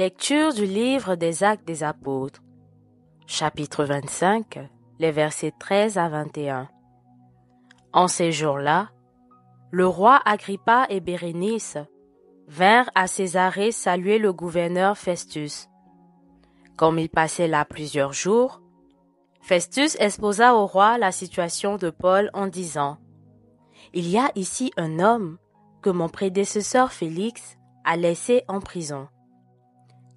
Lecture du livre des Actes des Apôtres, chapitre 25, les versets 13 à 21. En ces jours-là, le roi Agrippa et Bérénice vinrent à Césarée saluer le gouverneur Festus. Comme ils passaient là plusieurs jours, Festus exposa au roi la situation de Paul en disant « Il y a ici un homme que mon prédécesseur Félix a laissé en prison.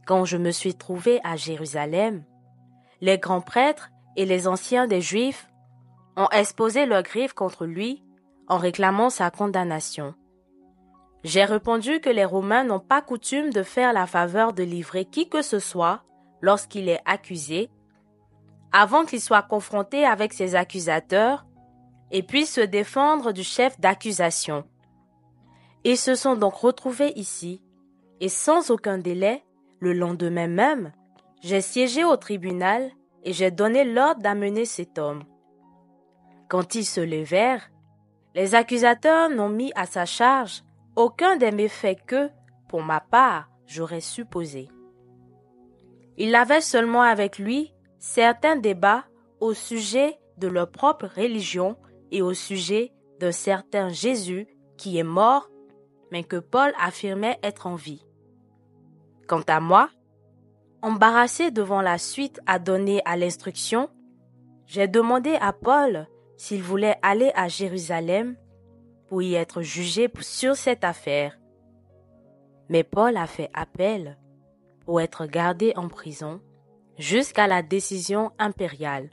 Quand je me suis trouvé à Jérusalem, les grands prêtres et les anciens des Juifs ont exposé leurs griefs contre lui en réclamant sa condamnation. J'ai répondu que les Romains n'ont pas coutume de faire la faveur de livrer qui que ce soit lorsqu'il est accusé, avant qu'il soit confronté avec ses accusateurs et puisse se défendre du chef d'accusation. Ils se sont donc retrouvés ici, et sans aucun délai, le lendemain même, j'ai siégé au tribunal et j'ai donné l'ordre d'amener cet homme. Quand ils se levèrent, les accusateurs n'ont mis à sa charge aucun des méfaits que, pour ma part, j'aurais supposé. Il avait seulement avec lui certains débats au sujet de leur propre religion et au sujet d'un certain Jésus qui est mort, mais que Paul affirmait être en vie. Quant à moi, embarrassé devant la suite à donner à l'instruction, j'ai demandé à Paul s'il voulait aller à Jérusalem pour y être jugé sur cette affaire. Mais Paul a fait appel pour être gardé en prison jusqu'à la décision impériale.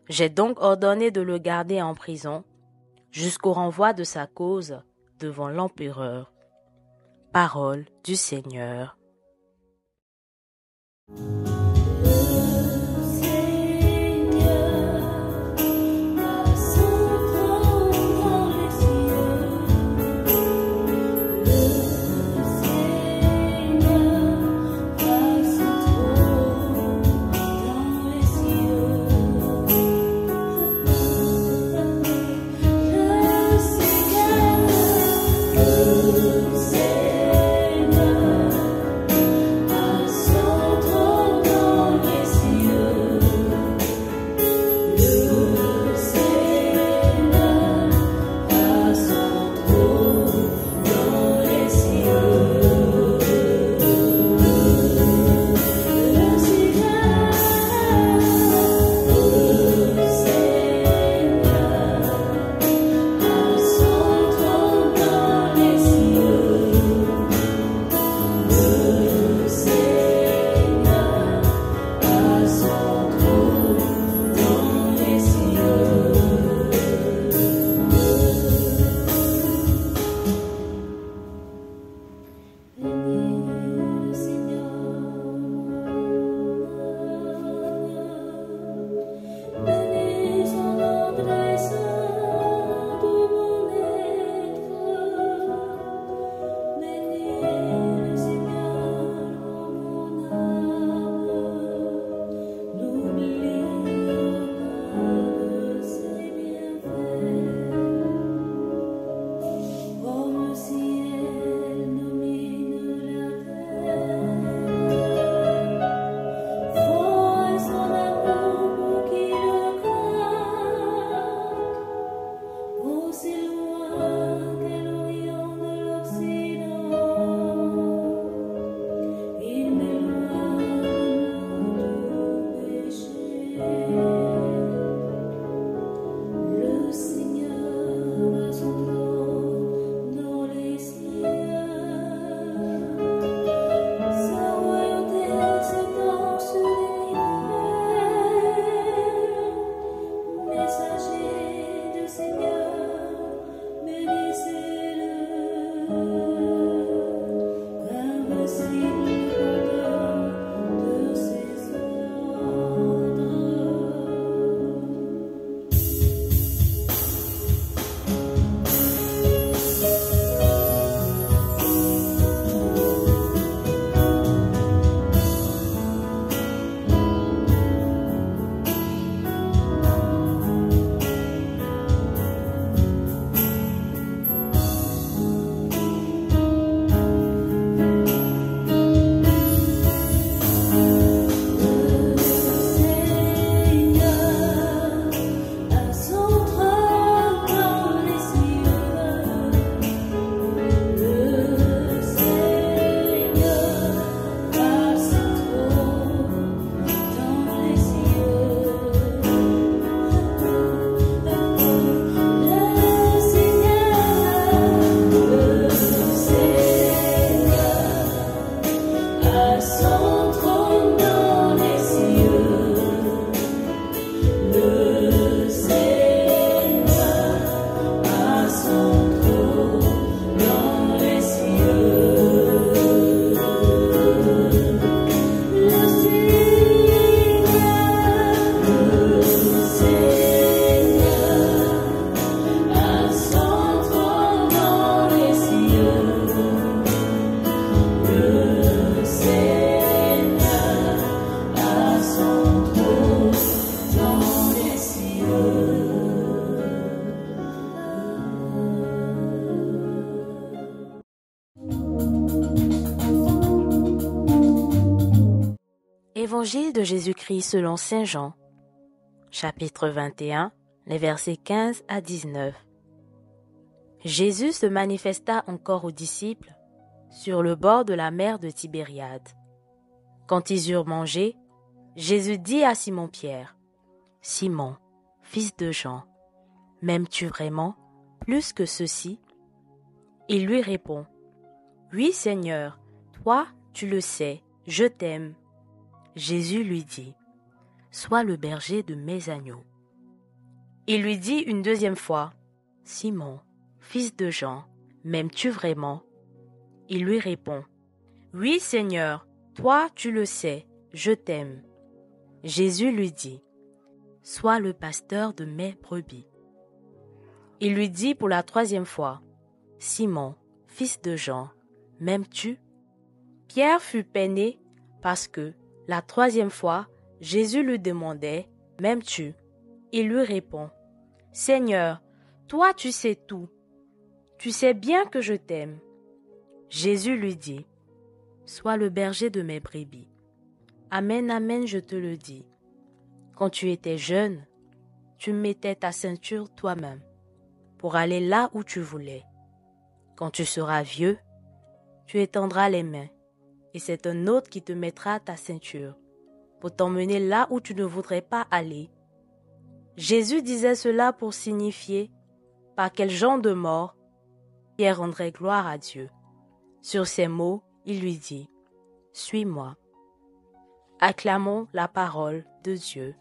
J'ai donc ordonné de le garder en prison jusqu'au renvoi de sa cause devant l'empereur. Parole du Seigneur. Évangile de Jésus-Christ selon Saint Jean, chapitre 21, les versets 15 à 19. Jésus se manifesta encore aux disciples sur le bord de la mer de Tibériade. Quand ils eurent mangé, Jésus dit à Simon-Pierre, « Simon, fils de Jean, m'aimes-tu vraiment plus que ceci ?» Il lui répond, « Oui, Seigneur, toi, tu le sais, je t'aime. » Jésus lui dit, « Sois le berger de mes agneaux. » Il lui dit une deuxième fois, « Simon, fils de Jean, m'aimes-tu vraiment ?» Il lui répond, « Oui, Seigneur, toi, tu le sais, je t'aime. » Jésus lui dit, « Sois le pasteur de mes brebis. » Il lui dit pour la troisième fois, « Simon, fils de Jean, m'aimes-tu » Pierre fut peiné parce que, la troisième fois, Jésus lui demandait, « M'aimes-tu » Il lui répond, « Seigneur, toi tu sais tout. Tu sais bien que je t'aime. » Jésus lui dit, « Sois le berger de mes brebis. Amen, amen, je te le dis. Quand tu étais jeune, tu mettais ta ceinture toi-même pour aller là où tu voulais. Quand tu seras vieux, tu étendras les mains et c'est un autre qui te mettra ta ceinture pour t'emmener là où tu ne voudrais pas aller. » Jésus disait cela pour signifier par quel genre de mort Pierre rendrait gloire à Dieu. Sur ces mots, il lui dit, « Suis-moi. » Acclamons la parole de Dieu.